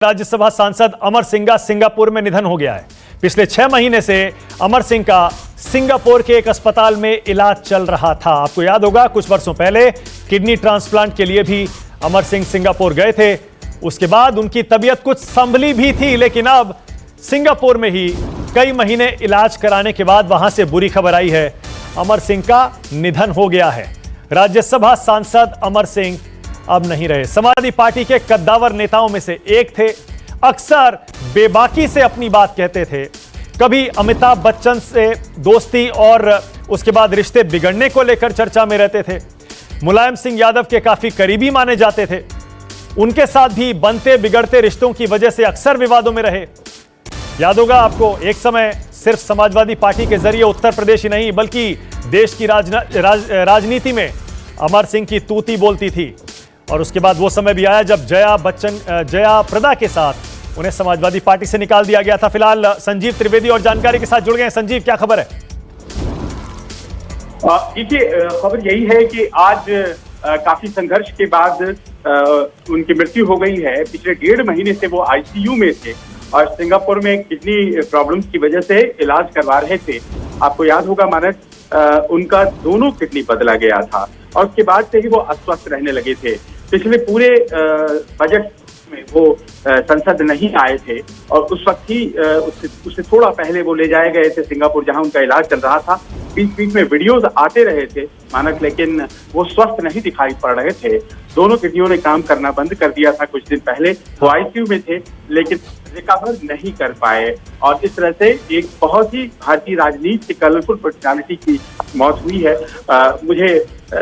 राज्यसभा सांसद अमर सिंह का सिंगापुर में निधन हो गया है। पिछले 6 महीने से अमर सिंह का सिंगापुर के एक अस्पताल में इलाज चल रहा था। आपको याद होगा कुछ वर्षों पहले किडनी ट्रांसप्लांट के लिए भी अमर सिंह सिंगापुर गए थे। उसके बाद उनकी तबीयत कुछ संभली भी थी, लेकिन अब सिंगापुर में ही कई महीने इलाज कराने के बाद वहां से बुरी खबर आई है। अमर सिंह का निधन हो गया है। राज्यसभा सांसद अमर सिंह अब नहीं रहे। समाजवादी पार्टी के कद्दावर नेताओं में से एक थे। अक्सर बेबाकी से अपनी बात कहते थे। कभी अमिताभ बच्चन से दोस्ती और उसके बाद रिश्ते बिगड़ने को लेकर चर्चा में रहते थे। मुलायम सिंह यादव के काफी करीबी माने जाते थे। उनके साथ भी बनते बिगड़ते रिश्तों की वजह से अक्सर विवादों में रहे। याद होगा आपको, एक समय सिर्फ समाजवादी पार्टी के जरिए उत्तर प्रदेश ही नहीं बल्कि देश की राजनीति में अमर सिंह की तूती बोलती थी। और उसके बाद वो समय भी आया जब जया प्रदा के साथ उन्हें समाजवादी पार्टी से निकाल दिया गया था। फिलहाल संजीव त्रिवेदी और जानकारी के साथ जुड़ गए हैं। संजीव, क्या खबर है? देखिए, खबर यही है कि आज काफी संघर्ष के बाद उनकी मृत्यु हो गई है। पिछले 1.5 महीने से वो आईसीयू में थे और सिंगापुर में किडनी प्रॉब्लम्स की वजह से इलाज करवा रहे थे। आपको याद होगा मानस, उनका दोनों किडनी बदला गया था और उसके बाद से ही वो अस्वस्थ रहने लगे थे। पिछले पूरे बजट में वो संसद नहीं आए थे और उस वक्त ही उससे थोड़ा पहले वो ले जाए गए थे सिंगापुर, जहां उनका इलाज चल रहा था। बीच बीच में वीडियोस आते रहे थे मानक, लेकिन वो स्वस्थ नहीं दिखाई पड़ रहे थे। दोनों किडनियों ने काम करना बंद कर दिया था कुछ दिन पहले। वो आईसीयू में थे लेकिन रिकवर नहीं कर पाए और इस तरह से एक बहुत ही भारतीय राजनीति के कलरफुल पर्सनालिटी की मौत हुई है। मुझे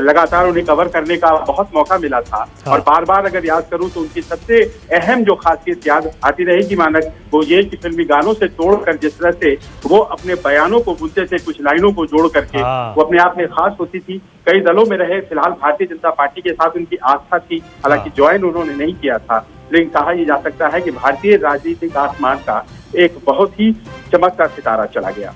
लगातार उन्हें कवर करने का बहुत मौका मिला था और बार बार अगर याद करूं तो उनकी सबसे अहम जो खासियत याद आती रहेगी मानक, वो ये कि फिल्मी गानों से तोड़कर जिस तरह से वो अपने बयानों को बुनते थे, कुछ लाइनों को जोड़ करके, वो अपने आप में खास होती थी। कई दलों में रहे, फिलहाल भारतीय जनता पार्टी के साथ उनकी आस्था थी, हालांकि ज्वाइन उन्होंने नहीं किया था, लेकिन कहा यह जा सकता है कि भारतीय राजनीतिक आसमान का एक बहुत ही चमकता सितारा चला गया।